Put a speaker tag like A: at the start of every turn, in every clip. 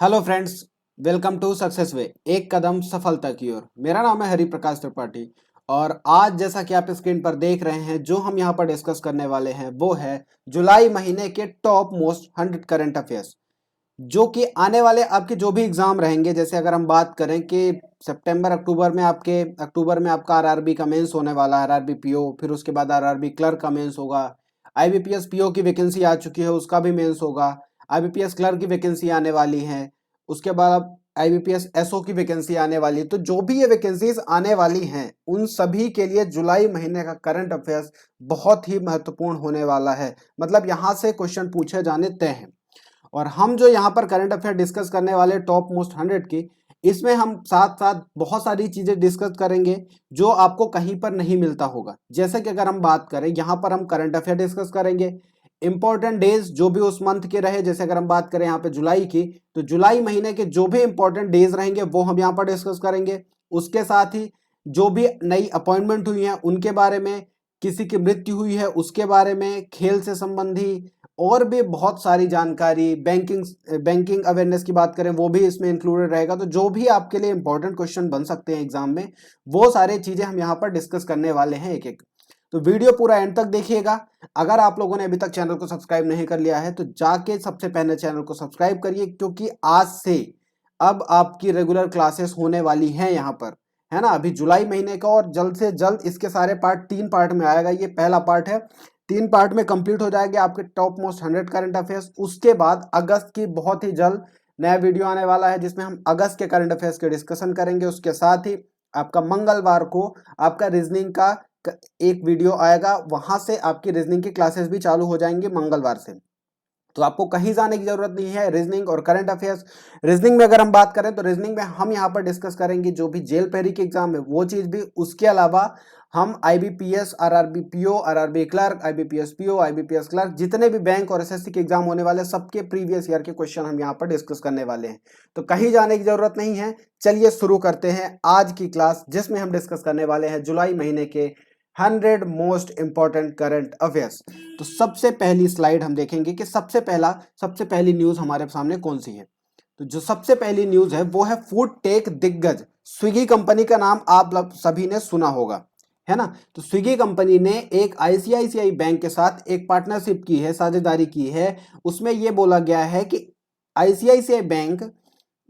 A: Hello friends, welcome to success way, एक कदम सफलता की ओर। मेरा नाम है हरि प्रकाश त्रिपाठी और आज जैसा कि आप स्क्रीन पर देख रहे हैं, जो हम यहाँ पर डिस्कस करने वाले हैं वो है जुलाई महीने के टॉप मोस्ट 100 करंट अफेयर्स, जो कि आने वाले आपके जो भी एग्जाम रहेंगे। जैसे अगर हम बात करें कि सितंबर अक्टूबर में आपका आरआरबी का मेंस होने वाला है, आरआरबी पीओ, फिर उसके बाद आरआरबी क्लर्क का मेंस होगा। आईबीपीएस पीओ की वैकेंसी आ चुकी है, उसका भी मेंस होगा। आईबीपीएस क्लर्क की वैकेंसी आने वाली है, उसके बाद अब आईबीपीएस एसओ की वैकेंसी आने वाली है। तो जो भी ये वैकेंसीज आने वाली हैं, उन सभी के लिए जुलाई महीने का करंट अफेयर्स बहुत ही महत्वपूर्ण होने वाला है। मतलब यहाँ से क्वेश्चन पूछे जाने तय हैं। और हम जो यहाँ पर करंट अफेयर डिस्कस करने वाले टॉप मोस्ट 100 की, इसमें हम साथ साथ बहुत सारी चीजें डिस्कस करेंगे जो आपको कहीं पर नहीं मिलता होगा। जैसे कि अगर हम बात करें, यहाँ पर हम करंट अफेयर डिस्कस करेंगे, इंपॉर्टेंट डेज जो भी उस मंथ के रहे। जैसे अगर हम बात करें यहाँ पे जुलाई की, तो जुलाई महीने के जो भी इंपॉर्टेंट डेज रहेंगे वो हम यहाँ पर डिस्कस करेंगे। उसके साथ ही जो भी नई अपॉइंटमेंट हुई है उनके बारे में, किसी की मृत्यु हुई है उसके बारे में, खेल से संबंधी और भी बहुत सारी जानकारी, बैंकिंग अवेयरनेस की बात करें वो भी इसमें इंक्लूडेड रहेगा। तो जो भी आपके लिए इंपॉर्टेंट क्वेश्चन बन सकते हैं एग्जाम में, वो सारे चीजें हम यहाँ पर डिस्कस करने वाले हैं एक एक। तो वीडियो पूरा एंड तक देखिएगा। अगर आप लोगों ने अभी तक चैनल को सब्सक्राइब नहीं कर लिया है तो जाके सबसे पहले चैनल को सब्सक्राइब करिए, क्योंकि आज से अब आपकी रेगुलर क्लासेस होने वाली हैं यहाँ पर, है ना। अभी जुलाई महीने का और जल्द से जल्द इसके सारे पार्ट 3 पार्ट में आएगा। ये पहला पार्ट है, 3 पार्ट में कंप्लीट हो जाएंगे आपके टॉप मोस्ट 100 करंट अफेयर्स। उसके बाद अगस्त की बहुत ही जल्द नया वीडियो आने वाला है, जिसमें हम अगस्त के करंट अफेयर्स के डिस्कशन करेंगे। उसके साथ ही आपका मंगलवार को आपका रीजनिंग का एक वीडियो आएगा, वहां से आपकी रीजनिंग की क्लासेस भी चालू हो जाएंगी मंगलवार से। तो आपको कहीं जाने की जरूरत नहीं है। रीजनिंग और करंट अफेयर्स, रीजनिंग में अगर हम बात करें तो रीजनिंग में हम यहाँ पर डिस्कस करेंगे जो भी जेल पेरी के एग्जाम है वो चीज भी। उसके अलावा हम IBPS, RRB PO, RRB clerk, IBPS PO, IBPS clerk, जितने भी बैंक और एसएससी के एग्जाम होने वाले सबके प्रीवियस ईयर के क्वेश्चन हम यहाँ पर डिस्कस करने वाले हैं। तो कहीं जाने की जरूरत नहीं है। चलिए शुरू करते हैं आज की क्लास, जिसमें हम डिस्कस करने वाले हैं जुलाई महीने के 100 मोस्ट इंपॉर्टेंट करंट अफेयर्स। तो सबसे पहली स्लाइड हम देखेंगे कि सबसे पहली न्यूज हमारे सामने कौन सी है। तो जो सबसे पहली न्यूज है वो है फूड टेक दिग्गज स्विगी कंपनी का नाम आप सभी ने सुना होगा, है ना। तो स्विगी कंपनी ने एक आईसीआईसीआई बैंक के साथ एक पार्टनरशिप की है, साझेदारी की है। उसमें यह बोला गया है कि आईसीआईसीआई बैंक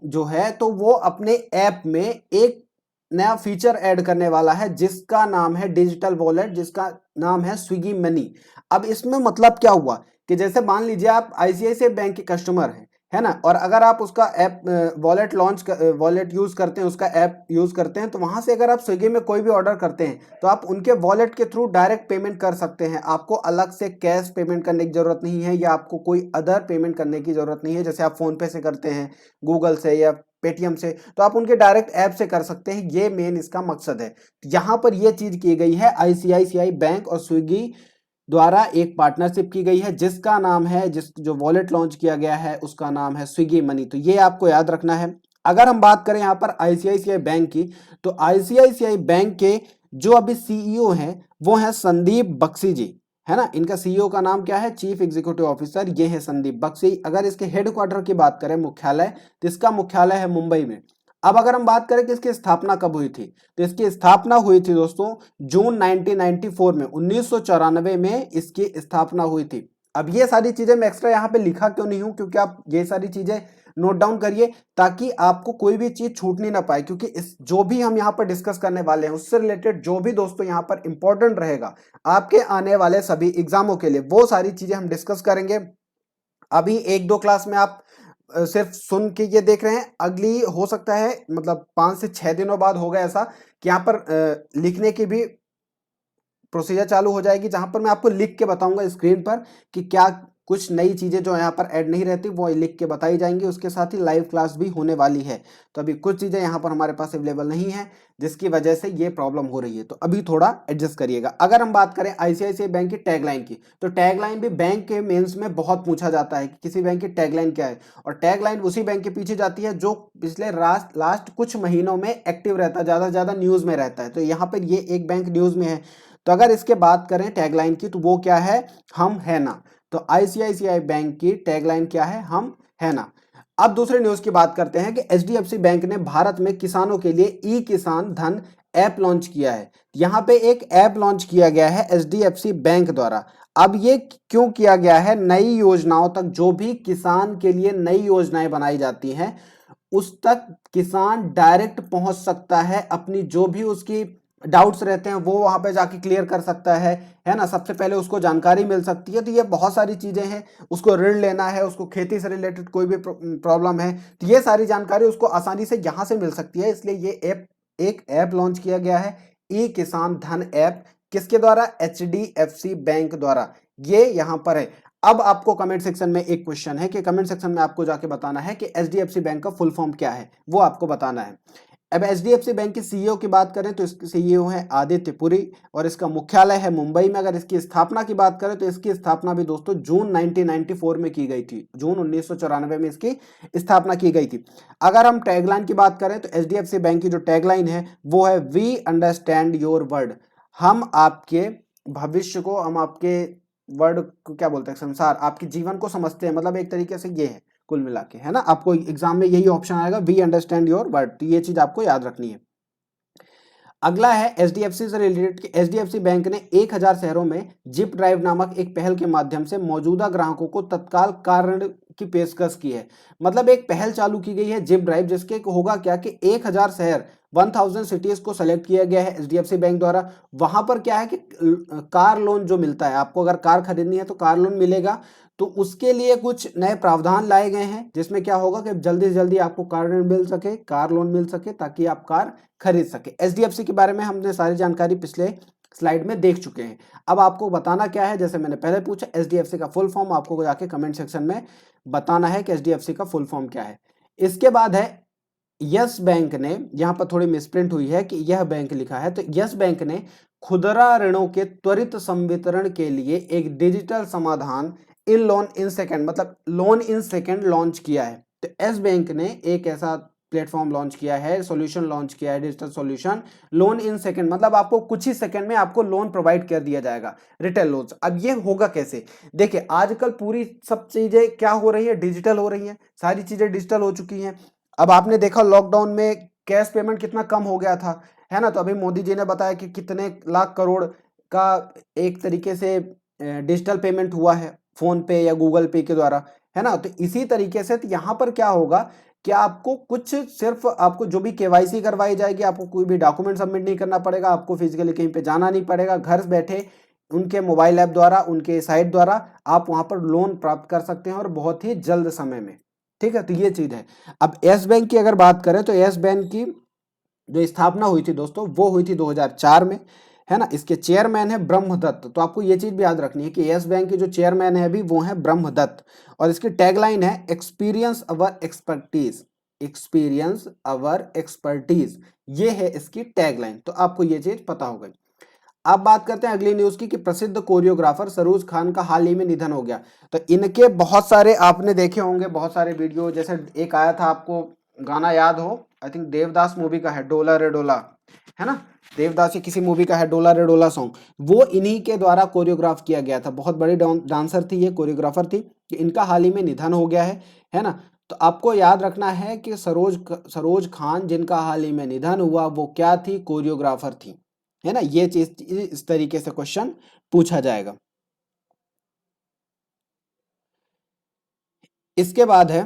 A: जो है तो वो अपने ऐप में एक नया फीचर ऐड करने वाला है, जिसका नाम है डिजिटल वॉलेट, जिसका नाम है स्विगी मनी। अब इसमें मतलब क्या हुआ कि जैसे मान लीजिए आप आईसीआईसीआई बैंक के कस्टमर हैं, है ना, और अगर आप उसका ऐप वॉलेट यूज करते हैं, उसका ऐप यूज करते हैं, तो वहां से अगर आप स्विगी में कोई भी ऑर्डर करते हैं तो आप उनके वॉलेट के थ्रू डायरेक्ट पेमेंट कर सकते हैं। आपको अलग से कैश पेमेंट करने की जरूरत नहीं है, या आपको कोई अदर पेमेंट करने की जरूरत नहीं है। जैसे आप फोन पे से करते हैं, गूगल से या पेटीएम से, तो आप उनके डायरेक्ट ऐप से कर सकते हैं। ये मेन इसका मकसद है। यहां पर यह चीज की गई है, आईसीआईसीआई बैंक और स्विगी द्वारा एक पार्टनरशिप की गई है, जिसका नाम है, जो वॉलेट लॉन्च किया गया है उसका नाम है स्विगी मनी। तो ये आपको याद रखना है। अगर हम बात करें यहाँ पर आईसीआईसीआई बैंक की, तो आईसीआईसीआई बैंक के जो अभी सीईओ हैं वो हैं संदीप बख्शी जी, है ना। इनका सीईओ का नाम क्या है, चीफ एग्जीक्यूटिव ऑफिसर, ये है संदीप बख्शी। अगर इसके हेडक्वार्टर की बात करें, मुख्यालय, तो इसका मुख्यालय है मुंबई में। अब अगर हम बात करें कि इसकी स्थापना कब हुई थी, तो इसकी स्थापना हुई थी दोस्तों जून 1994 में, 1994 में इसकी स्थापना हुई थी। अब ये सारी चीजें मैं एक्स्ट्रा यहाँ पे लिखा क्यों नहीं हूं, क्योंकि आप ये सारी चीजें नोट डाउन करिए ताकि आपको कोई भी चीज छूटनी ना पाए। क्योंकि इस जो भी हम यहाँ पर डिस्कस करने वाले हैं उससे रिलेटेड जो भी दोस्तों यहाँ पर इंपॉर्टेंट रहेगा आपके आने वाले सभी एग्जामों के लिए, वो सारी चीजें हम डिस्कस करेंगे। अभी 1-2 क्लास में आप सिर्फ सुन के ये देख रहे हैं, अगली हो सकता है मतलब 5 से 6 दिनों बाद होगा ऐसा कि यहाँ पर लिखने की भी प्रोसीजर चालू हो जाएगी, जहां पर मैं आपको लिख के बताऊंगा स्क्रीन पर कि क्या कुछ नई चीजें जो यहाँ पर ऐड नहीं रहती वो लिख के बताई जाएंगी। उसके साथ ही लाइव क्लास भी होने वाली है। तो अभी कुछ चीजें यहाँ पर हमारे पास अवेलेबल नहीं है, जिसकी वजह से ये प्रॉब्लम हो रही है। तो अभी थोड़ा एडजस्ट करिएगा। अगर हम बात करें आईसीआईसीआई बैंक की टैगलाइन की, तो टैगलाइन भी बैंक के मेंस में बहुत पूछा जाता है कि किसी बैंक की टैगलाइन क्या है। और टैगलाइन उसी बैंक के पीछे जाती है जो पिछले लास्ट कुछ महीनों में एक्टिव रहता है, ज्यादा से ज्यादा न्यूज में रहता है। तो यहाँ पर ये एक बैंक न्यूज में है। तो अगर इसके बात करें टैगलाइन की, तो वो क्या है, हम है ना। तो आईसीआईसीआई बैंक की टैगलाइन क्या है, हम है ना। अब दूसरे न्यूज की बात करते हैं कि एचडीएफसी बैंक ने भारत में किसानों के लिए ई किसान धन ऐप लॉन्च किया है। यहाँ पे एक ऐप लॉन्च किया गया है एचडीएफसी बैंक द्वारा। अब ये क्यों किया गया है? नई योजनाओं तक, जो भी किसान के लिए नई योजनाएं बनाई जाती हैं उस तक किसान डायरेक्ट पहुंच सकता है। अपनी जो भी उसकी डाउट्स रहते हैं वो वहां पे जाके क्लियर कर सकता है ना। सबसे पहले उसको जानकारी मिल सकती है। तो ये बहुत सारी चीजें हैं, उसको ऋण लेना है, उसको खेती से रिलेटेड कोई भी प्रॉब्लम है, तो ये सारी जानकारी उसको आसानी से यहाँ से मिल सकती है। इसलिए ये एक ऐप लॉन्च किया गया है, ई किसान धन ऐप। किसके द्वारा? एचडीएफसी बैंक द्वारा। ये यहाँ पर है। अब आपको कमेंट सेक्शन में एक क्वेश्चन है कि कमेंट सेक्शन में आपको जाके बताना है कि एचडीएफसी बैंक का फुल फॉर्म क्या है, वो आपको बताना है। अब एचडीएफसी बैंक के सीईओ की बात करें तो इसके सीईओ है आदित्य पुरी और इसका मुख्यालय है मुंबई में। अगर इसकी स्थापना की बात करें तो इसकी स्थापना भी दोस्तों जून 1994 में की गई थी। जून 1994 में इसकी स्थापना की गई थी। अगर हम टैगलाइन की बात करें तो एचडीएफसी बैंक की जो टैगलाइन है वो है वी अंडरस्टैंड योर वर्ड। हम आपके भविष्य को, हम आपके वर्ड को क्या बोलते हैं, संसार, आपके जीवन को समझते हैं। मतलब एक तरीके से ये है कुल मिला के, है ना। आपको एग्जाम में यही ऑप्शन आएगा, वी अंडरस्टैंड योर वर्ड। तो ये चीज आपको याद रखनी है। अगला है एचडीएफसी से रिलेटेड। एचडीएफसी बैंक ने 1000 शहरों में जिप ड्राइव नामक एक पहल के माध्यम से मौजूदा ग्राहकों को तत्काल कार की पेशकश की है। मतलब एक पहल चालू की गई है जिप ड्राइव, जिसके होगा क्या कि 1000 शहर, 1000 सिटीज को सेलेक्ट किया गया है एचडीएफसी बैंक द्वारा। वहां पर क्या है कि कार लोन जो मिलता है आपको, अगर कार खरीदनी है तो कार लोन मिलेगा। तो उसके लिए कुछ नए प्रावधान लाए गए हैं, जिसमें क्या होगा कि जल्दी से जल्दी आपको कार ऋण मिल सके, कार लोन मिल सके, ताकि आप कार खरीद सके। एचडीएफसी के बारे में हमने सारी जानकारी पिछले स्लाइड में देख चुके हैं। अब आपको बताना क्या है, जैसे मैंने पहले पूछा, एचडीएफसी का फुल फॉर्म आपको जाके कमेंट सेक्शन में बताना है कि एचडीएफसी का फुल फॉर्म क्या है। इसके बाद है यस बैंक ने, यहां पर थोड़ी मिसप्रिंट हुई है कि यह बैंक लिखा है, तो यस बैंक ने खुदरा ऋणों के त्वरित संवितरण के लिए एक डिजिटल समाधान इन लोन इन सेकंड, मतलब लोन इन सेकंड लॉन्च किया है। तो यस बैंक ने एक ऐसा प्लेटफॉर्म लॉन्च किया है, सॉल्यूशन लॉन्च किया है, digital solution loan in second. मतलब आपको कुछ ही सेकंड में आपको लोन प्रोवाइड कर दिया जाएगा, रिटेल लोन। अब ये होगा कैसे? देखिए आजकल पूरी सब चीजें क्या हो रही है, डिजिटल हो रही है, सारी चीजें डिजिटल हो चुकी हैं। अब आपने देखा लॉकडाउन में कैश पेमेंट कितना कम हो गया था, है ना। तो अभी मोदी जी ने बताया कि कितने लाख करोड़ का एक तरीके से डिजिटल पेमेंट हुआ है फोन पे या गूगल पे के द्वारा, है ना। तो इसी तरीके से यहाँ पर क्या होगा कि आपको कुछ, सिर्फ आपको जो भी केवाईसी करवाई जाएगी, आपको कोई भी डॉक्यूमेंट सबमिट नहीं करना पड़ेगा, आपको फिजिकली कहीं पे जाना नहीं पड़ेगा। घर बैठे उनके मोबाइल ऐप द्वारा, उनके साइट द्वारा आप वहां पर लोन प्राप्त कर सकते हैं और बहुत ही जल्द समय में। ठीक है, तो ये चीज है। अब यस बैंक की अगर बात करें तो यस बैंक की जो स्थापना हुई थी दोस्तों वो हुई थी 2004 में, है ना। इसके चेयरमैन है ब्रह्मदत्त। तो आपको ये चीज भी याद रखनी है कि यस बैंक के जो चेयरमैन है अभी वो है ब्रह्मदत्त। और इसकी टैगलाइन है एक्सपीरियंस अवर एक्सपर्टीज, एक्सपीरियंस अवर एक्सपर्टीज, ये है इसकी टैगलाइन। तो आपको ये चीज पता हो गई। अब बात करते हैं अगली न्यूज की कि प्रसिद्ध कोरियोग्राफर सरोज खान का हाल ही में निधन हो गया। तो इनके बहुत सारे आपने देखे होंगे, बहुत सारे वीडियो, जैसे एक आया था, आपको गाना याद हो, आई थिंक देवदास मूवी का है, डोला रे डोला, है ना। देवदास की किसी मूवी का है डोला रे डोला सॉन्ग, वो इन्हीं के द्वारा कोरियोग्राफ किया गया था। बहुत बड़ी डांसर थी ये, कोरियोग्राफर थी। कि इनका हाल ही में निधन हो गया है ना। तो आपको याद रखना है कि सरोज खान जिनका हाल ही में निधन हुआ वो क्या थी? कोरियोग्राफर थी, है ना। ये चीज इस तरीके से क्वेश्चन पूछा जाएगा। इसके बाद है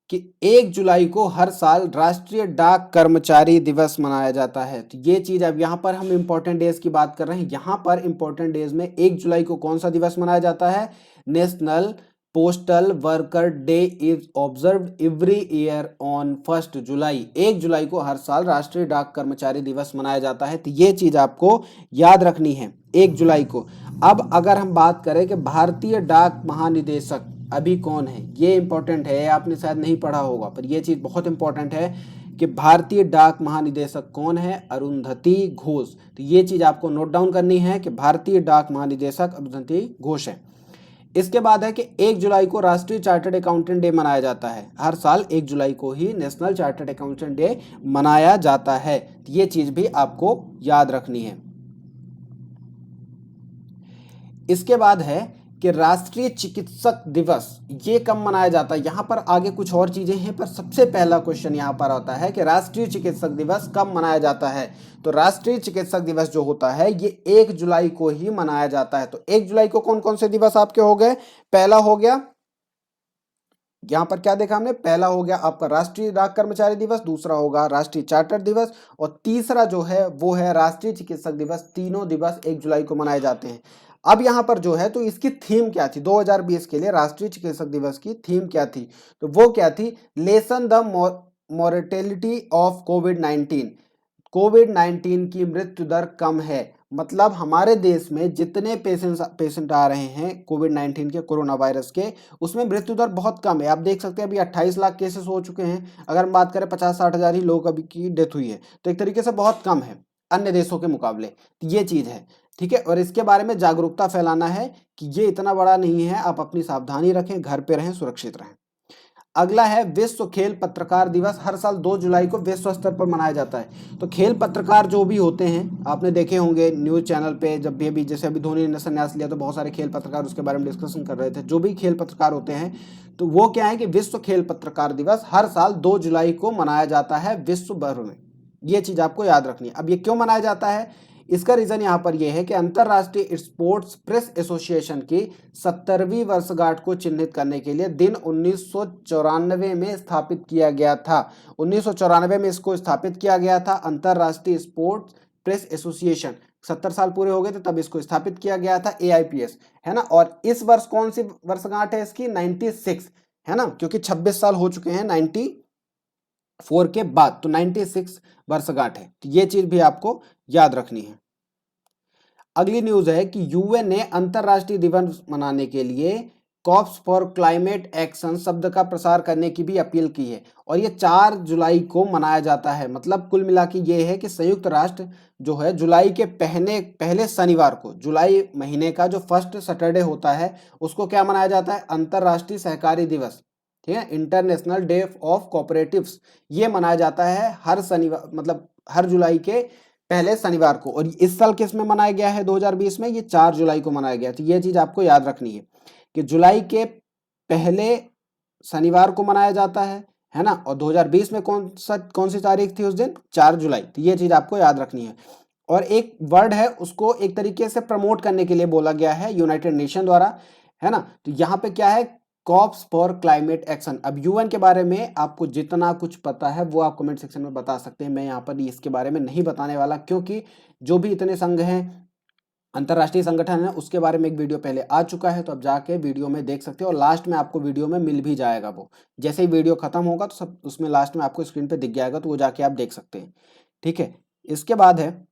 A: कि 1 जुलाई को हर साल राष्ट्रीय डाक कर्मचारी दिवस मनाया जाता है। तो ये चीज, अब यहाँ पर हम इंपॉर्टेंट डेज की बात कर रहे हैं। यहाँ पर इंपॉर्टेंट डेज में 1 जुलाई को कौन सा दिवस मनाया जाता है? National postal worker day is observed every year on 1 जुलाई। 1 जुलाई को हर साल राष्ट्रीय डाक कर्मचारी दिवस मनाया जाता है। तो ये चीज आपको याद रखनी है, 1 जुलाई को। अब अगर हम बात करें कि भारतीय डाक महानिदेशक अभी कौन है, ये इंपॉर्टेंट है, आपने शायद नहीं पढ़ा होगा, पर ये चीज बहुत इंपॉर्टेंट है कि भारतीय डाक महानिदेशक कौन है? अरुंधति घोष। तो ये चीज आपको नोट डाउन करनी है कि भारतीय डाक महानिदेशक अरुंधति घोष है। इसके बाद है कि 1 जुलाई को राष्ट्रीय चार्टर्ड अकाउंटेंट डे मनाया जाता है। हर साल 1 जुलाई को ही नेशनल चार्टर्ड अकाउंटेंट डे मनाया जाता है। ये चीज भी आपको याद रखनी है। इसके बाद है कि राष्ट्रीय चिकित्सक दिवस ये कब मनाया जाता है। यहाँ पर आगे कुछ और चीजें हैं, पर सबसे पहला क्वेश्चन यहाँ पर आता है कि राष्ट्रीय चिकित्सक दिवस कब मनाया जाता है। तो राष्ट्रीय चिकित्सक दिवस जो होता है ये 1 जुलाई को ही मनाया जाता है। तो 1 जुलाई को कौन कौन से दिवस आपके हो गए, पहला हो गया, यहां पर क्या देखा हमने, पहला हो गया आपका राष्ट्रीय डाक कर्मचारी दिवस, दूसरा होगा राष्ट्रीय चार्टर दिवस, और तीसरा जो है वो है राष्ट्रीय चिकित्सक दिवस। तीनों दिवस 1 जुलाई को मनाए जाते हैं। अब यहां पर जो है तो इसकी थीम क्या थी, 2020 के लिए राष्ट्रीय चिकित्सक दिवस की थीम क्या थी, तो वो क्या थी, लेसन द मोर्टेलिटी ऑफ कोविड-19। कोविड-19 की मृत्यु दर कम है, मतलब हमारे देश में जितने पेशेंट आ रहे हैं कोविड-19 के, कोरोना वायरस के, उसमें मृत्यु दर बहुत कम है। आप देख सकते हैं अभी 28 लाख केसेस हो चुके हैं। अगर हम बात करें 50-60 हज़ार ही लोग अभी की डेथ हुई है, तो एक तरीके से बहुत कम है अन्य देशों के मुकाबले। ये चीज़ है, ठीक है। और इसके बारे में जागरूकता फैलाना है कि ये इतना बड़ा नहीं है, आप अपनी सावधानी रखें, घर पे रहें, सुरक्षित रहें। अगला है विश्व खेल पत्रकार दिवस, हर साल 2 जुलाई को विश्व स्तर पर मनाया जाता है। तो खेल पत्रकार जो भी होते हैं, आपने देखे होंगे न्यूज़ चैनल पे, जब भी अभी जैसे अभी धोनी ने संन्यास लिया तो बहुत सारे खेल पत्रकार उसके बारे में डिस्कशन कर रहे थे। जो भी खेल पत्रकार होते हैं, तो वो क्या है कि विश्व खेल पत्रकार दिवस हर साल 2 जुलाई को मनाया जाता है विश्व भर में। ये चीज़ आपको याद रखनी है। अब ये क्यों मनाया जाता है, इसका रीजन यहाँ पर यह है कि अंतरराष्ट्रीय स्पोर्ट्स प्रेस एसोसिएशन की 70वीं वर्षगांठ को चिन्हित करने के लिए दिन 1994 में स्थापित किया गया था। 1994 में इसको स्थापित किया गया था, अंतरराष्ट्रीय स्पोर्ट्स प्रेस एसोसिएशन। 70 साल पूरे हो गए थे तब इसको स्थापित किया गया था, AIPS, है ना। और इस वर्ष कौन सी वर्षगांठ है इसकी, 96, है ना, क्योंकि 26 साल हो चुके हैं 94 के बाद, तो 96 वर्षगांठ है। तो ये चीज भी आपको याद रखनी है। अगली न्यूज है कि UN ने अंतरराष्ट्रीय दिवस मनाने के लिए कॉप्स फॉर क्लाइमेट एक्शन शब्द का प्रसार करने की भी अपील की है, और ये 4 जुलाई को मनाया जाता है। मतलब कुल मिला के ये है कि संयुक्त राष्ट्र जो है जुलाई के पहले शनिवार को, जुलाई महीने का जो फर्स्ट सैटरडे होता है, उसको क्या मनाया जाता है, अंतरराष्ट्रीय सहकारी दिवस, ठीक है, इंटरनेशनल डे ऑफ कोऑपरेटिव्स। ये मनाया जाता है हर शनिवार, मतलब हर जुलाई के पहले शनिवार को। और इस साल किस में मनाया गया है, 2020 में, ये 4 जुलाई को मनाया गया। तो ये चीज आपको याद रखनी है कि जुलाई के पहले शनिवार को मनाया जाता है ना। और 2020 में कौन सी तारीख थी उस दिन, 4 जुलाई। तो ये चीज आपको याद रखनी है। और एक वर्ड है, उसको एक तरीके से प्रमोट करने के लिए बोला गया है यूनाइटेड नेशन द्वारा, है ना। तो यहाँ पे क्या है, कॉप्स फॉर क्लाइमेट एक्शन। अब UN के बारे में आपको जितना कुछ पता है वो आप कमेंट सेक्शन में बता सकते हैं। मैं यहाँ पर इसके बारे में नहीं बताने वाला, क्योंकि जो भी इतने संघ हैं, अंतरराष्ट्रीय संगठन है, उसके बारे में एक वीडियो पहले आ चुका है, तो आप जाके वीडियो में देख सकते हो। और लास्ट में आपको वीडियो में मिल भी जाएगा वो, जैसे ही वीडियो खत्म होगा तो सब उसमें लास्ट में आपको स्क्रीन पे दिख जाएगा, तो वो जाके आप देख सकते हैं, ठीक है। इसके बाद है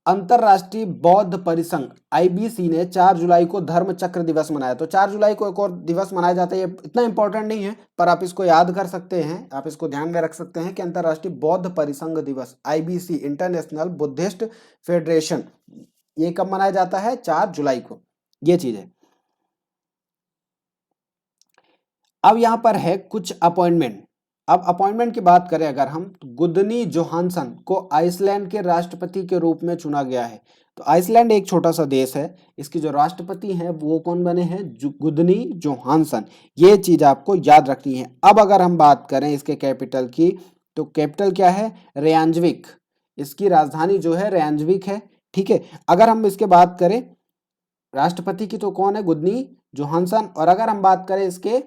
A: अंतरराष्ट्रीय बौद्ध परिसंघ IBC ने 4 जुलाई को धर्म चक्र दिवस मनाया। तो 4 जुलाई को एक और दिवस मनाया जाता है, ये इतना इंपॉर्टेंट नहीं है, पर आप इसको याद कर सकते हैं, आप इसको ध्यान में रख सकते हैं कि अंतरराष्ट्रीय बौद्ध परिसंघ दिवस, IBC, इंटरनेशनल बुद्धिस्ट फेडरेशन, ये कब मनाया जाता है, 4 जुलाई को। ये चीज है। अब यहां पर है कुछ अपॉइंटमेंट। अब अपॉइंटमेंट की बात करें अगर हम, तो गुदनी जोहानसन को आइसलैंड के राष्ट्रपति के रूप में चुना गया है। तो आइसलैंड एक छोटा सा देश है, इसके जो राष्ट्रपति हैं वो कौन बने हैं, गुदनी जोहानसन। ये चीज आपको याद रखनी है। अब अगर हम बात करें इसके कैपिटल की, तो कैपिटल क्या है, रेयानविक। इसकी राजधानी जो है रेयानविक है, ठीक है। अगर हम इसके बात करें राष्ट्रपति की, तो कौन है, गुदनी जोहानसन। और अगर हम बात करें इसके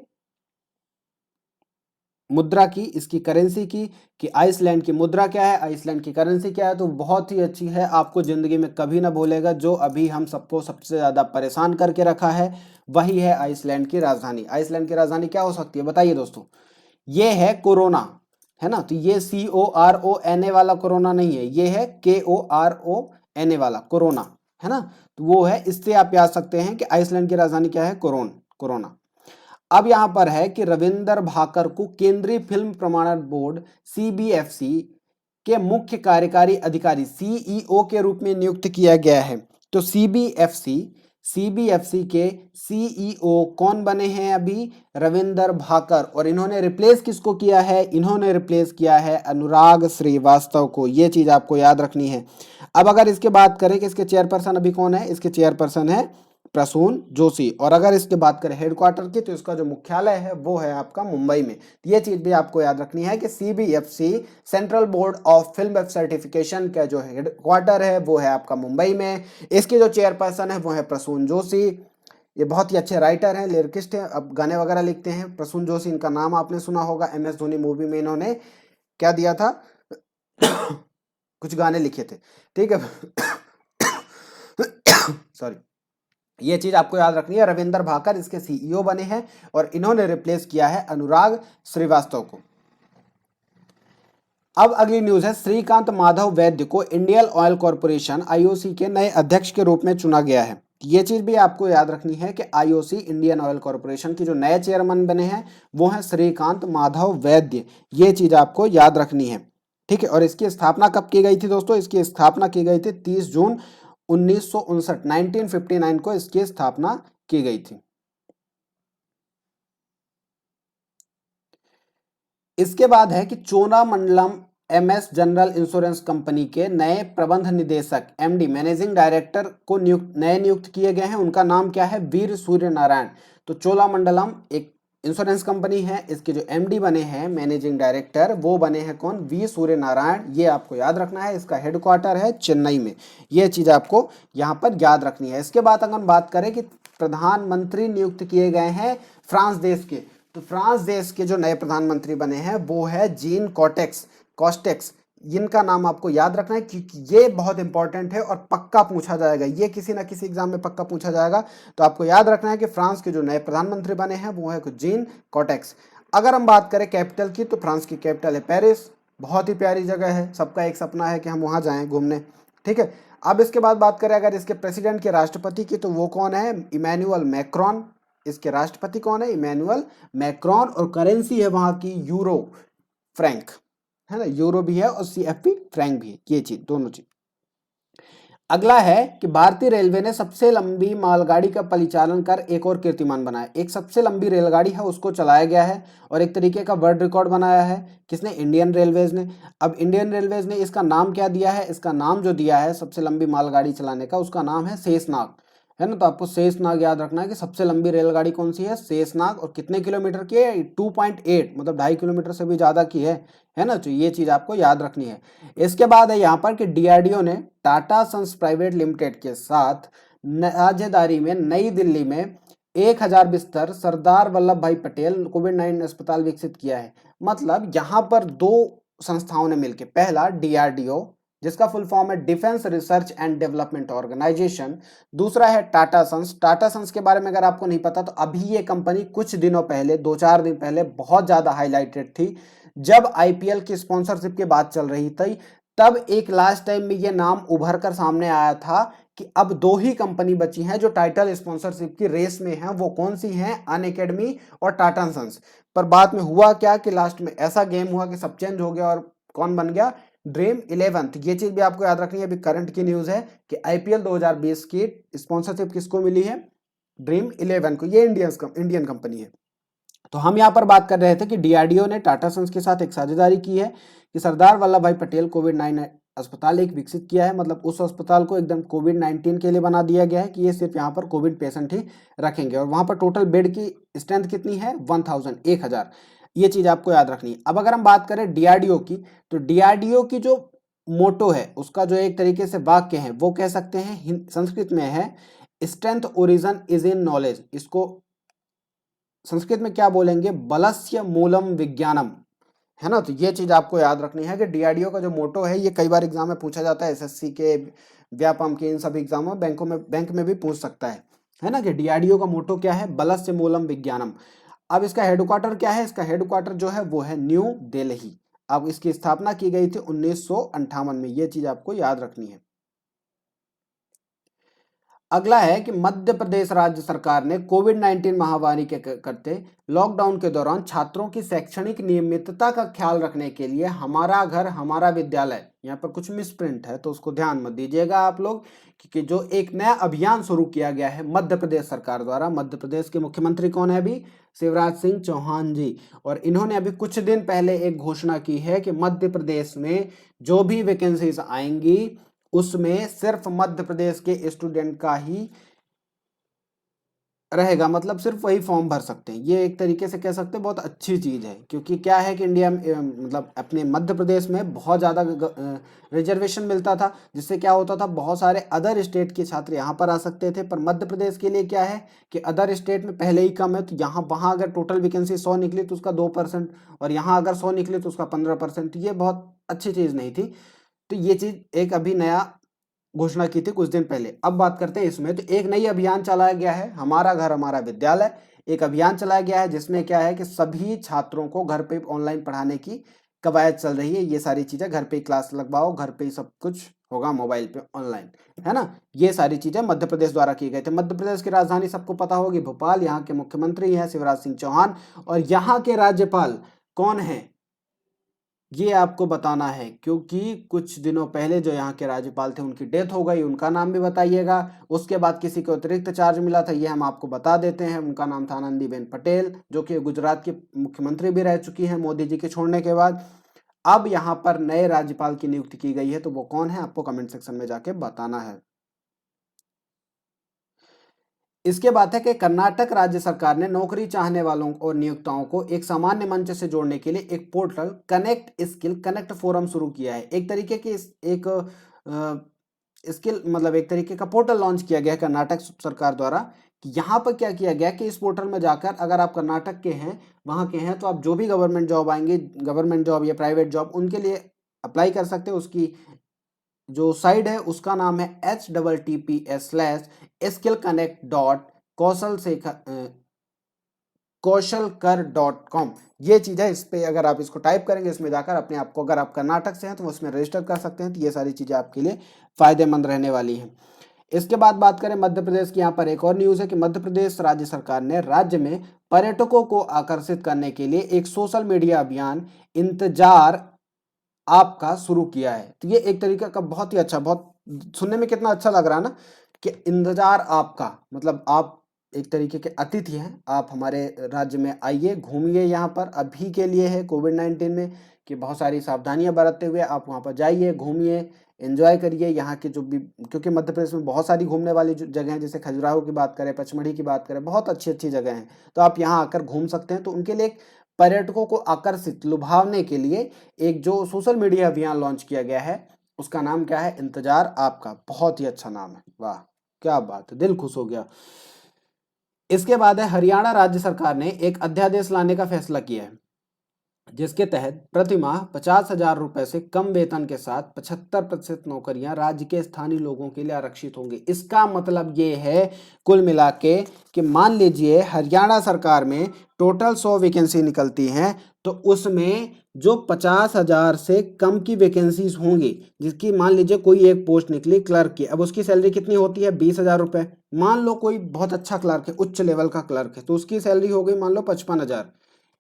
A: मुद्रा की, इसकी करेंसी की, कि आइसलैंड की मुद्रा क्या है, आइसलैंड की करेंसी क्या है, तो बहुत ही अच्छी है, आपको जिंदगी में कभी ना भूलेगा। जो अभी हम सबको सबसे ज्यादा परेशान करके रखा है वही है आइसलैंड की राजधानी। आइसलैंड की राजधानी क्या हो सकती है, बताइए दोस्तों। ये है कोरोना, है ना। तो ये CORONA वाला कोरोना नहीं है, ये है KORONA वाला कोरोना, है ना। तो वो है, इससे आप याद सकते हैं कि आइसलैंड की राजधानी क्या है, कोरोना। अब यहां पर है कि रविंदर भाकर को केंद्रीय फिल्म प्रमाणन बोर्ड CBFC के मुख्य कार्यकारी अधिकारी CEO के रूप में नियुक्त किया गया है। तो CBFC के CEO कौन बने हैं अभी, रविंदर भाकर। और इन्होंने रिप्लेस किसको किया है, इन्होंने रिप्लेस किया है अनुराग श्रीवास्तव को। ये चीज आपको याद रखनी है। अब अगर इसके बात करें कि इसके चेयरपर्सन अभी कौन है, इसके चेयरपर्सन है प्रसून जोशी। और अगर इसकी बात करें हेडक्वार्टर की, तो इसका जो मुख्यालय है वो है आपका मुंबई में। ये चीज भी आपको याद रखनी है कि CBFC central board of film certification का जो हेडक्वार्टर है वो है आपका मुंबई में। इसकी जो चेयरपर्सन है वो है प्रसून जोशी। ये बहुत ही अच्छे राइटर हैं, लिरिकिस्ट हैं, अब गाने वगैरह लिखते हैं। प्रसून जोशी, इनका नाम आपने सुना होगा, MS धोनी मूवी में इन्होंने क्या दिया था कुछ गाने लिखे थे, ठीक है सॉरी। ये चीज आपको याद रखनी है। रविंदर भाकर इसके CEO बने हैं और इन्होंने रिप्लेस किया है अनुराग श्रीवास्तव को। अब अगली न्यूज है, श्रीकांत माधव वैद्य को इंडियन ऑयल कॉर्पोरेशन IOC के नए अध्यक्ष के रूप में चुना गया है। ये चीज भी आपको याद रखनी है कि IOC इंडियन ऑयल कॉर्पोरेशन की जो नए चेयरमैन बने हैं वो हैं श्रीकांत माधव वैद्य। ये चीज आपको याद रखनी है, ठीक है। और इसकी स्थापना कब की गई थी दोस्तों? इसकी स्थापना की गई थी 30 जून 1959, 1959 को इसकी स्थापना की गई थी। इसके बाद है कि Cholamandalam MS general insurance company के नए प्रबंध निदेशक MD मैनेजिंग डायरेक्टर को नियुक्त किए गए हैं। उनका नाम क्या है? वीर सूर्य नारायण। तो चोलामंडलम एक इंश्योरेंस कंपनी है, इसके जो MD बने हैं मैनेजिंग डायरेक्टर वो बने हैं कौन? वी सूर्य नारायण। ये आपको याद रखना है। इसका हेडक्वार्टर है चेन्नई में। ये चीज आपको यहाँ पर याद रखनी है। इसके बाद अगर हम बात करें कि प्रधानमंत्री नियुक्त किए गए हैं फ्रांस देश के, तो फ्रांस देश के जो नए प्रधानमंत्री बने हैं वो है जीन कॉस्टेक्स। इनका नाम आपको याद रखना है क्योंकि ये बहुत इंपॉर्टेंट है और पक्का पूछा जाएगा, ये किसी ना किसी एग्जाम में पक्का पूछा जाएगा। तो आपको याद रखना है कि फ्रांस के जो नए प्रधानमंत्री बने हैं वो है जीन कॉटेक्स। अगर हम बात करें कैपिटल की, तो फ्रांस की कैपिटल है पेरिस। बहुत ही प्यारी जगह है, सबका एक सपना है कि हम वहाँ जाएं घूमने, ठीक है। अब इसके बाद बात करें अगर इसके प्रेसिडेंट के राष्ट्रपति की, तो वो कौन है? Emmanuel Macron. इसके राष्ट्रपति कौन है? Emmanuel Macron. और करेंसी है वहाँ की यूरो फ्रैंक, है ना, यूरो भी है और CFP फ्रैंक भी है। ये चीज, दोनों चीज। अगला है कि भारतीय रेलवे ने सबसे लंबी मालगाड़ी का परिचालन कर एक और कीर्तिमान बनाया। एक सबसे लंबी रेलगाड़ी है उसको चलाया गया है और एक तरीके का वर्ल्ड रिकॉर्ड बनाया है। किसने? इंडियन रेलवेज ने। अब इंडियन रेलवेज ने इसका नाम क्या दिया है? इसका नाम जो दिया है सबसे लंबी मालगाड़ी चलाने का, उसका नाम है शेषनाग, है ना। तो आपको शेषनाग याद रखना है कि सबसे लंबी रेलगाड़ी कौन सी है? शेषनाग। और कितने किलोमीटर की है? 2.8, मतलब 2.5 किलोमीटर से भी ज्यादा की है ना। तो ये चीज आपको याद रखनी है। इसके बाद है यहाँ पर कि DRDO ने टाटा सन्स प्राइवेट लिमिटेड के साथ साझेदारी में नई दिल्ली में 1000 बिस्तर सरदार वल्लभ भाई पटेल कोविड-19 अस्पताल विकसित किया है। मतलब यहाँ पर दो संस्थाओं ने मिलकर, पहला DRDO जिसका फुल फॉर्म है defence research and development organisation, दूसरा है टाटा सन्स। टाटा सन्स के बारे में अगर आपको नहीं पता तो अभी ये कंपनी कुछ दिनों पहले, 2-4 दिन पहले बहुत ज्यादा हाईलाइटेड थी। जब IPL की स्पॉन्सरशिप की बात चल रही थी तब एक लास्ट टाइम में ये नाम उभर कर सामने आया था कि अब 2 ही कंपनी बची हैं जो टाइटल स्पॉन्सरशिप की रेस में हैं। वो कौन सी हैं? अनअकैडमी और टाटा सन्स। पर बाद में हुआ क्या कि लास्ट में ऐसा गेम हुआ कि सब चेंज हो गया और कौन बन गया? ड्रीम 11। ये चीज भी आपको याद रखनी है। अभी करंट की न्यूज है कि IPL 2020 की स्पॉन्सरशिप किसको मिली है? ड्रीम 11 को। ये इंडियन कंपनी है। तो हम यहाँ पर बात कर रहे थे कि DRDO ने टाटा सन्स के साथ एक साझेदारी की है कि सरदार वल्लभ भाई पटेल कोविड-19 अस्पताल एक विकसित किया है। मतलब उस अस्पताल को एकदम कोविड-19 के लिए बना दिया गया है कि ये सिर्फ यहाँ पर कोविड पेशेंट ही रखेंगे। और वहाँ पर टोटल बेड की स्ट्रेंथ कितनी है? 1000। ये चीज आपको याद रखनी है। अब अगर हम बात करें DRDO की, तो DRDO की जो मोटो है, उसका जो एक तरीके से वाक्य है वो कह सकते हैं, संस्कृत में है strength origin is in knowledge. इसको संस्कृत में क्या बोलेंगे? बलस्य मूलम विज्ञानम, है ना। तो ये चीज आपको याद रखनी है कि DRDO का जो मोटो है, ये कई बार एग्जाम में पूछा जाता है, SSC के, व्यापम के, इन सभी एग्जामों में, बैंक में भी पूछ सकता है ना, कि DRDO का मोटो क्या है? बलस्य मूलम विज्ञानम। अब इसका हेडक्वार्टर क्या है? इसका हेडक्वार्टर जो है वो है न्यू दिल्ली। अब इसकी स्थापना की गई थी 1958 में। ये चीज आपको याद रखनी है। अगला है कि मध्य प्रदेश राज्य सरकार ने कोविड-19 महामारी के करते लॉकडाउन के दौरान छात्रों की शैक्षणिक नियमितता का ख्याल रखने के लिए हमारा घर हमारा विद्यालय, यहाँ पर कुछ मिसप्रिंट है तो उसको ध्यान मत दीजिएगा आप लोग, क्योंकि जो एक नया अभियान शुरू किया गया है मध्य प्रदेश सरकार द्वारा। मध्य प्रदेश के मुख्यमंत्री कौन है अभी? शिवराज सिंह चौहान जी। और इन्होंने अभी कुछ दिन पहले एक घोषणा की है कि मध्य प्रदेश में जो भी वैकेंसीज आएंगी उसमें सिर्फ मध्य प्रदेश के स्टूडेंट का ही रहेगा, मतलब सिर्फ वही फॉर्म भर सकते हैं। ये एक तरीके से कह सकते हैं बहुत अच्छी चीज़ है, क्योंकि क्या है कि इंडिया में मतलब अपने मध्य प्रदेश में बहुत ज़्यादा रिजर्वेशन मिलता था, जिससे क्या होता था बहुत सारे अदर स्टेट के छात्र यहाँ पर आ सकते थे। पर मध्य प्रदेश के लिए क्या है कि अदर स्टेट में पहले ही कम है, तो यहाँ वहाँ अगर टोटल वैकेंसी 100 निकली तो उसका 2%, और यहाँ अगर 100 निकली तो उसका 15%। ये बहुत अच्छी चीज़ नहीं थी। तो ये चीज़ एक अभी नया घोषणा की थी कुछ दिन पहले। अब बात करते हैं इसमें, तो एक नई अभियान चलाया गया है, हमारा घर हमारा विद्यालय। एक अभियान चलाया गया है जिसमें क्या है कि सभी छात्रों को घर पे ऑनलाइन पढ़ाने की कवायद चल रही है। ये सारी चीजें घर पे ही क्लास लगवाओ, घर पे ही सब कुछ होगा मोबाइल पे ऑनलाइन, है ना। ये सारी चीजें मध्य प्रदेश द्वारा की गई थी। मध्य प्रदेश की राजधानी सबको पता होगी भोपाल। यहाँ के मुख्यमंत्री हैं शिवराज सिंह चौहान, और यहाँ के राज्यपाल कौन है ये आपको बताना है, क्योंकि कुछ दिनों पहले जो यहाँ के राज्यपाल थे उनकी डेथ हो गई। उनका नाम भी बताइएगा। उसके बाद किसी को अतिरिक्त चार्ज मिला था, ये हम आपको बता देते हैं। उनका नाम था आनंदीबेन पटेल, जो कि गुजरात की मुख्यमंत्री भी रह चुकी हैं मोदी जी के छोड़ने के बाद। अब यहाँ पर नए राज्यपाल की नियुक्ति की गई है, तो वो कौन है आपको कमेंट सेक्शन में जाके बताना है। इसके बाद है कि कर्नाटक राज्य सरकार ने नौकरी चाहने वालों और नियोक्ताओं को एक सामान्य मंच से जोड़ने के लिए एक portal connect skill connect forum शुरू किया है। एक तरीके की एक स्किल मतलब एक तरीके का पोर्टल लॉन्च किया गया है कर्नाटक सरकार द्वारा। कि यहाँ पर क्या किया गया कि इस पोर्टल में जाकर अगर आप कर्नाटक के हैं, वहाँ के हैं, तो आप जो भी गवर्नमेंट जॉब आएंगे, गवर्नमेंट जॉब या प्राइवेट जॉब, उनके लिए अप्लाई कर सकते हैं। उसकी जो साइट है उसका नाम है https:/skillconnect.कौशलकर.com। ये चीज़ है, इस पे अगर आप इसको टाइप करेंगे, इसमें जाकर अपने आप को, अगर आप कर्नाटक से हैं तो उसमें रजिस्टर कर सकते हैं। तो ये सारी चीज़ें आपके लिए फायदेमंद रहने वाली हैं। इसके बाद बात करें मध्य प्रदेश की, यहाँ पर एक और न्यूज़ है कि मध्य प्रदेश राज्य सरकार ने राज्य में पर्यटकों को आकर्षित करने के लिए एक सोशल मीडिया अभियान इंतजार आपका शुरू किया है। तो ये एक तरीका का बहुत ही अच्छा, बहुत सुनने में कितना अच्छा लग रहा है ना, कि इंतजार आपका, मतलब आप एक तरीके के अतिथि हैं। आप हमारे राज्य में आइए, घूमिए। यहाँ पर अभी के लिए है कोविड-19 में कि बहुत सारी सावधानियां बरतते हुए आप वहाँ पर जाइए, घूमिए, एंजॉय करिए। यहाँ के जो भी, क्योंकि मध्य प्रदेश में बहुत सारी घूमने वाली जगह हैं, जैसे खजुराहो की बात करें, पचमढ़ी की बात करें, बहुत अच्छी अच्छी जगह हैं। तो आप यहाँ आकर घूम सकते हैं। तो उनके लिए पर्यटकों को आकर्षित लुभावने के लिए एक जो सोशल मीडिया अभियान लॉन्च किया गया है, उसका नाम क्या है, इंतजार आपका। बहुत ही अच्छा नाम है, वाह क्या बात है, दिल खुश हो गया। इसके बाद है हरियाणा राज्य सरकार ने एक अध्यादेश लाने का फैसला किया है, जिसके तहत प्रति माह 50,000 रुपए से कम वेतन के साथ 75% नौकरियां राज्य के स्थानीय लोगों के लिए आरक्षित होंगी। इसका मतलब ये है कुल मिला के कि मान लीजिए हरियाणा सरकार में टोटल 100 वैकेंसी निकलती हैं, तो उसमें जो 50,000 से कम की वैकेंसीज होंगी, जिसकी मान लीजिए कोई एक पोस्ट निकली क्लर्क की, अब उसकी सैलरी कितनी होती है, 20,000 रुपए। मान लो कोई बहुत अच्छा क्लर्क है, उच्च लेवल का क्लर्क है, तो उसकी सैलरी हो गई मान लो 55,000,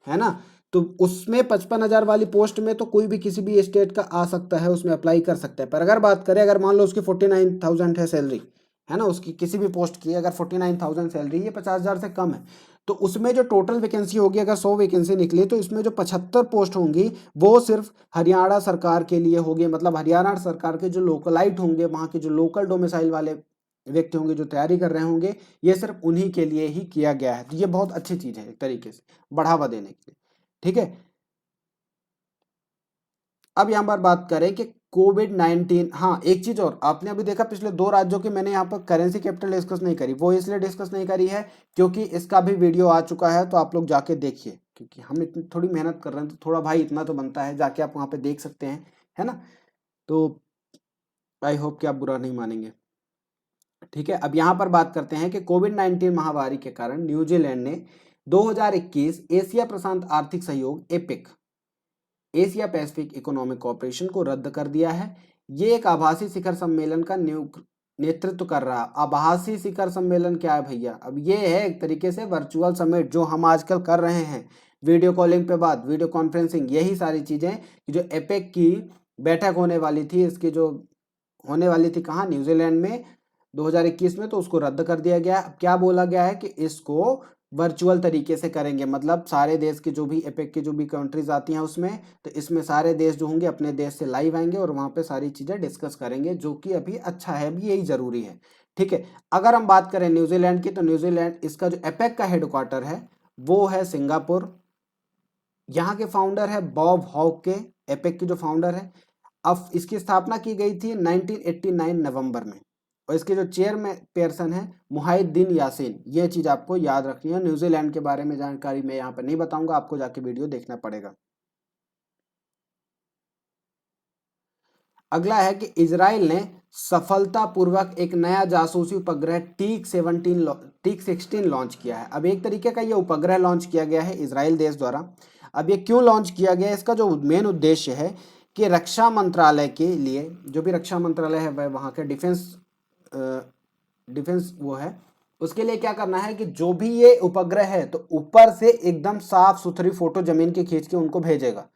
A: है ना। तो उसमें 55,000 वाली पोस्ट में तो कोई भी किसी भी स्टेट का आ सकता है, उसमें अप्लाई कर सकता है। पर अगर बात करें, अगर मान लो उसकी 49,000 है सैलरी, है ना, उसकी किसी भी पोस्ट की अगर 49,000 सैलरी, ये 50,000 से कम है, तो उसमें जो टोटल वैकेंसी होगी, अगर 100 वैकेंसी निकली, तो इसमें जो 75 पोस्ट होंगी वो सिर्फ हरियाणा सरकार के लिए होगी। मतलब हरियाणा सरकार के जो लोकलाइट होंगे, वहाँ के जो लोकल डोमिसाइल वाले व्यक्ति होंगे जो तैयारी कर रहे होंगे, ये सिर्फ उन्हीं के लिए ही किया गया है। तो ये बहुत अच्छी चीज़ है एक तरीके से बढ़ावा देने के लिए, ठीक है। अब यहाँ पर बात करें कि कोविड-19, हाँ एक चीज और आपने अभी देखा, पिछले 2 राज्यों की मैंने यहाँ पर करेंसी कैपिटल डिस्कस नहीं करी। वो इसलिए डिस्कस नहीं करी है क्योंकि इसका भी वीडियो आ चुका है, तो आप लोग जाके देखिए। क्योंकि हम इतनी थोड़ी मेहनत कर रहे हैं, तो थोड़ा भाई इतना तो बनता है, जाके आप वहाँ पे देख सकते हैं, है ना। तो आई होप कि आप बुरा नहीं मानेंगे, ठीक है। अब यहाँ पर बात करते हैं कि कोविड-19 महामारी के कारण न्यूजीलैंड ने 2021 एशिया प्रशांत आर्थिक सहयोग epic, Asia Pacific economic corporation को रद्द कर दिया है। ये एक आभासी शिखर सम्मेलन का नेतृत्व कर रहा। आभासी शिखर सम्मेलन क्या है भैया, अब ये है एक तरीके से वर्चुअल समिट जो हम आजकल कर रहे हैं, वीडियो कॉलिंग पे बात, वीडियो कॉन्फ्रेंसिंग, यही सारी चीजें। जो एपेक की बैठक होने वाली थी, इसकी जो होने वाली थी कहाँ, न्यूजीलैंड में 2021 में, तो उसको रद्द कर दिया गया। अब क्या बोला गया है कि इसको वर्चुअल तरीके से करेंगे, मतलब सारे देश के जो भी एपेक की जो भी कंट्रीज आती हैं उसमें, तो इसमें सारे देश जो होंगे अपने देश से लाइव आएंगे और वहाँ पे सारी चीज़ें डिस्कस करेंगे, जो कि अभी अच्छा है, अभी यही जरूरी है, ठीक है। अगर हम बात करें न्यूजीलैंड की, तो न्यूजीलैंड इसका जो एपेक का हेडक्वार्टर है वो है सिंगापुर। यहाँ के फाउंडर है बॉब हॉके, एपेक के जो फाउंडर है। अब इसकी स्थापना की गई थी 1989 नवंबर में, और इसके जो चेयरमैन पर्सन है मुहाइद्दीन यासीन। ये चीज आपको याद रखनी है। न्यूजीलैंड के बारे में जानकारी मैं यहाँ पर नहीं बताऊंगा, आपको जाके वीडियो देखना पड़ेगा। अगला है कि इजराइल ने सफलतापूर्वक एक नया जासूसी उपग्रह टीक-16 लॉन्च किया है। अब एक तरीके का ये उपग्रह लॉन्च किया गया है इजराइल देश द्वारा। अब ये क्यों लॉन्च किया गया है, इसका जो मेन उद्देश्य है कि रक्षा मंत्रालय के लिए, जो भी रक्षा मंत्रालय है वह वहाँ के डिफेंस वो है, उसके लिए क्या करना है कि जो भी ये उपग्रह है तो ऊपर से एकदम साफ सुथरी फोटो जमीन की खींच के उनको भेजेगा,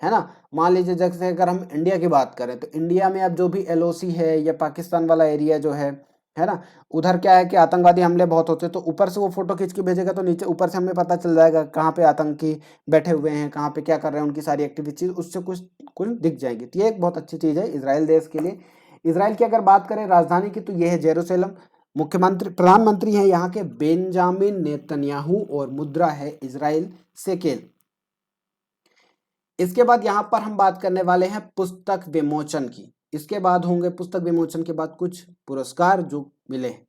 A: है ना। मान लीजिए जैसे अगर हम इंडिया की बात करें तो इंडिया में अब जो भी एलओसी है या पाकिस्तान वाला एरिया जो है ना, उधर क्या है कि आतंकवादी हमले बहुत होते हैं, तो ऊपर से वो फोटो खींच के भेजेगा तो नीचे ऊपर से हमें पता चल जाएगा कहाँ पे आतंकी बैठे हुए हैं, कहाँ पे क्या कर रहे हैं, उनकी सारी एक्टिविटीज उससे कुछ कुछ दिख जाएंगी। तो ये एक बहुत अच्छी चीज़ है इसराइल देश के लिए। इसराइल की अगर बात करें राजधानी की तो ये है जेरूसलम। मुख्यमंत्री प्रधानमंत्री हैं यहाँ के बेंजामिन नेतन्याहू, और मुद्रा है इजराइल शेकेल। इसके बाद यहाँ पर हम बात करने वाले हैं पुस्तक विमोचन की। इसके बाद होंगे पुस्तक विमोचन के बाद कुछ पुरस्कार जो मिले हैं।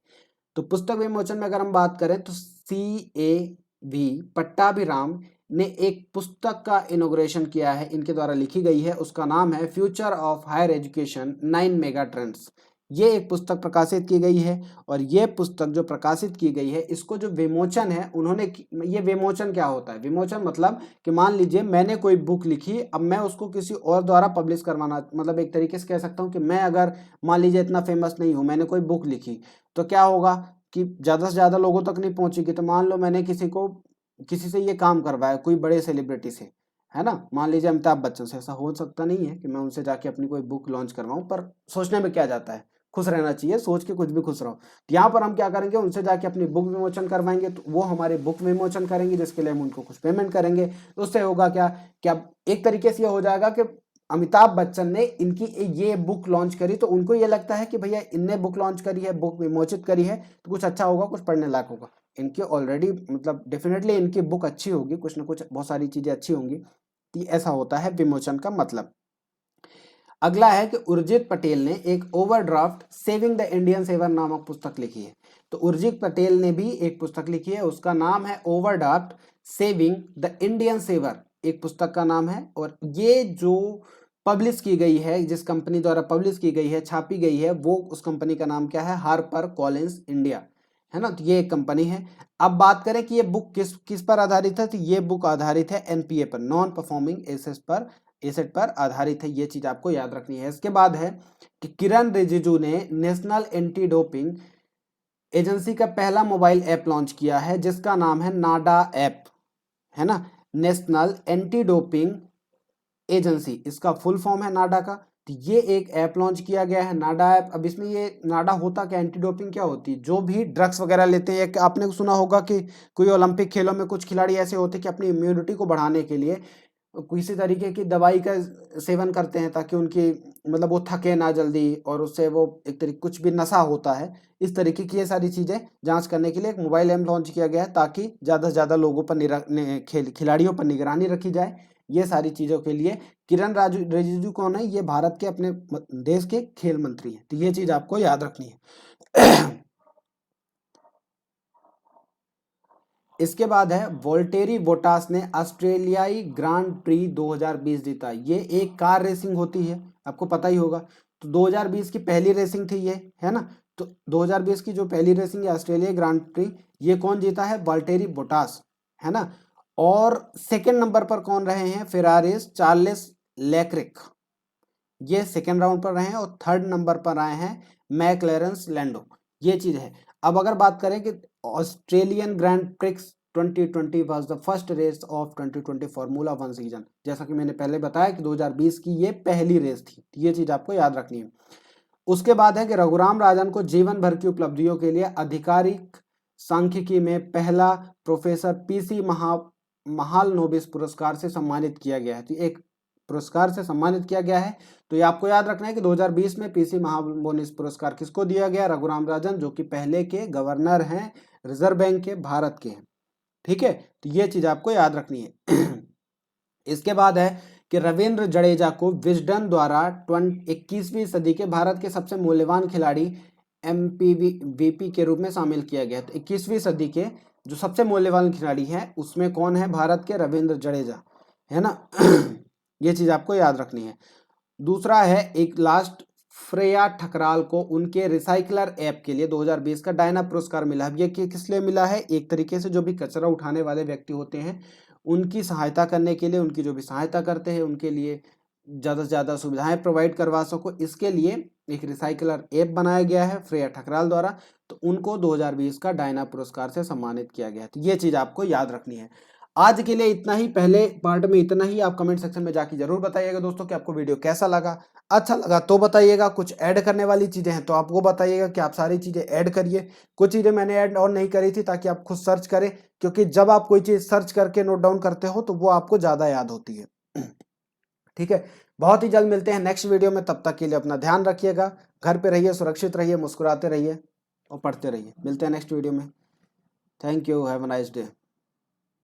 A: तो पुस्तक विमोचन में अगर हम बात करें तो CAV पट्टाभिराम ने एक पुस्तक का इनॉग्रेशन किया है, इनके द्वारा लिखी गई है। उसका नाम है future of higher education 9 mega trends. ये एक पुस्तक प्रकाशित की गई है, और ये पुस्तक जो प्रकाशित की गई है इसको जो विमोचन है उन्होंने, ये विमोचन क्या होता है, विमोचन मतलब कि मान लीजिए मैंने कोई बुक लिखी, अब मैं उसको किसी और द्वारा पब्लिश करवाना, मतलब एक तरीके से कह सकता हूँ कि मैं अगर मान लीजिए इतना फेमस नहीं हूँ, मैंने कोई बुक लिखी तो क्या होगा कि ज़्यादा से ज़्यादा लोगों तक नहीं पहुँचेगी। तो मान लो मैंने किसी से ये काम करवाया, कोई बड़े सेलिब्रिटी से, है ना, मान लीजिए अमिताभ बच्चन से। ऐसा हो सकता नहीं है कि मैं उनसे जाके अपनी कोई बुक लॉन्च करवाऊँ, पर सोचने में क्या जाता है, खुश रहना चाहिए, सोच के कुछ भी खुश रहो। तो यहाँ पर हम क्या करेंगे, उनसे जाके अपनी बुक विमोचन करवाएंगे, तो वो हमारी बुक विमोचन करेंगे, जिसके लिए हम उनको कुछ पेमेंट करेंगे। तो उससे होगा क्या, क्या एक तरीके से ये हो जाएगा कि अमिताभ बच्चन ने इनकी ये बुक लॉन्च करी, तो उनको ये लगता है कि भैया इनने बुक लॉन्च करी है, बुक विमोचित करी है, तो कुछ अच्छा होगा, कुछ पढ़ने लायक होगा। इनकी ऑलरेडी मतलब डेफिनेटली इनकी बुक अच्छी होगी, कुछ ना कुछ बहुत सारी चीजें अच्छी होंगी। तो ऐसा होता है विमोचन का मतलब। अगला है कि उर्जित पटेल ने एक overdraft saving the Indian saver नामक पुस्तक लिखी है। तो उर्जित पटेल ने भी एक पुस्तक लिखी है, उसका नाम है overdraft saving the Indian saver, एक पुस्तक का नाम है। और ये जो पब्लिश की गई है, जिस कंपनी द्वारा पब्लिश की गई है, छापी गई है, वो उस कंपनी का नाम क्या है, हार्पर कॉलिंस इंडिया, है ना। तो ये एक कंपनी है। अब बात करें कि ये बुक किस किस पर आधारित है, तो ये बुक आधारित है NPA पर, नॉन परफॉर्मिंग एसेट पर आधारित है। ये चीज आपको याद रखनी है। इसके बाद है कि किरण रिजिजू ने नेशनल एंटी डोपिंग एजेंसी का पहला मोबाइल ऐप लॉन्च किया है, जिसका नाम है नाडा ऐप, है ना। नेशनल एंटी डोपिंग एजेंसी, इसका फुल फॉर्म है नाडा का। तो ये एक ऐप लॉन्च किया गया है, नाडा ऐप। अब इसमें ये नाडा होता क्या, एंटी डोपिंग क्या होती है, जो भी ड्रग्स वगैरह लेते हैं, आपने सुना होगा कि कोई ओलंपिक खेलों में कुछ खिलाड़ी ऐसे होते हैं कि अपनी इम्यूनिटी को बढ़ाने के लिए किसी तरीके की दवाई का सेवन करते हैं, ताकि उनकी मतलब वो थके ना जल्दी, और उससे वो एक तरीके कुछ भी नशा होता है, इस तरीके की ये सारी चीज़ें जांच करने के लिए एक मोबाइल ऐप लॉन्च किया गया है, ताकि ज़्यादा से ज़्यादा लोगों पर खिलाड़ियों पर निगरानी रखी जाए। ये सारी चीज़ों के लिए किरण रिजिजू कौन है, ये भारत के अपने देश के खेल मंत्री हैं। तो ये चीज़ आपको याद रखनी है। इसके बाद है वोल्टेरी बोटास ने ऑस्ट्रेलियाई ग्रांड प्री 2020 जीता। ये एक कार रेसिंग होती है, आपको पता ही होगा। तो 2020 की पहली रेसिंग थी ये, है ना। तो 2020 की जो पहली रेसिंग है ऑस्ट्रेलियाई ग्रांड प्री, ये कौन जीता है, वोल्टेरी बोटास, है ना। और सेकेंड नंबर पर कौन रहे हैं, फेरारिस चार्लेस लेक्रिक, ये सेकेंड राउंड पर रहे हैं। और थर्ड नंबर पर आए हैं मैकलेरन लैंडो। ये चीज है। अब अगर बात करें कि Australian grand prix 2020 was the first race of 2020 formula 1 season, जैसा कि मैंने पहले बताया कि 2020 की ये पहली रेस थी। तो ये चीज आपको याद रखनी है। उसके बाद है कि रघुराम राजन को जीवन भर की उपलब्धियों के लिए आधिकारिक सांख्यिकी में पहला प्रोफेसर PC महालनोबिस पुरस्कार से सम्मानित किया गया है। तो एक पुरस्कार से सम्मानित किया गया है। तो ये आपको याद रखना है कि 2020 में पीसी महामोनिस पुरस्कार किसको दिया गया? रघुराम राजन, जो कि पहले के गवर्नर हैं रिजर्व बैंक के, भारत के हैं। ठीक है, तो ये चीज आपको याद रखनी है। इसके बाद है कि रविंद्र जडेजा को विजडन द्वारा 21वीं सदी के भारत के सबसे मूल्यवान खिलाड़ी MPVP के रूप में शामिल किया गया। तो 21वीं सदी के जो सबसे मूल्यवान खिलाड़ी हैं उसमें कौन है? भारत के रविंद्र जडेजा, है ना। ये चीज आपको याद रखनी है। दूसरा है एक लास्ट, श्रेया ठकराल को उनके रिसाइकलर ऐप के लिए 2020 का डायना पुरस्कार मिला है। ये किस लिए मिला है? एक तरीके से जो भी कचरा उठाने वाले व्यक्ति होते हैं उनकी सहायता करने के लिए, उनकी जो भी सहायता करते हैं उनके लिए ज़्यादा से ज़्यादा सुविधाएं प्रोवाइड करवा सको, इसके लिए एक रिसाइकलर ऐप बनाया गया है श्रेया ठकराल द्वारा। तो उनको 2020 का डायना पुरस्कार से सम्मानित किया गया है। तो ये चीज़ आपको याद रखनी है। आज के लिए इतना ही, पहले पार्ट में इतना ही। आप कमेंट सेक्शन में जाके जरूर बताइएगा दोस्तों कि आपको वीडियो कैसा लगा। अच्छा लगा तो बताइएगा, कुछ ऐड करने वाली चीज़ें हैं तो आपको बताइएगा कि आप सारी चीज़ें ऐड करिए। कुछ चीज़ें मैंने ऐड और नहीं करी थी ताकि आप खुद सर्च करें, क्योंकि जब आप कोई चीज़ सर्च करके नोट डाउन करते हो तो वो आपको ज़्यादा याद होती है। ठीक है, बहुत ही जल्द मिलते हैं नेक्स्ट वीडियो में। तब तक के लिए अपना ध्यान रखिएगा, घर पे रहिए, सुरक्षित रहिए, मुस्कुराते रहिए और पढ़ते रहिए। मिलते हैं नेक्स्ट वीडियो में। Thank you, have a nice day.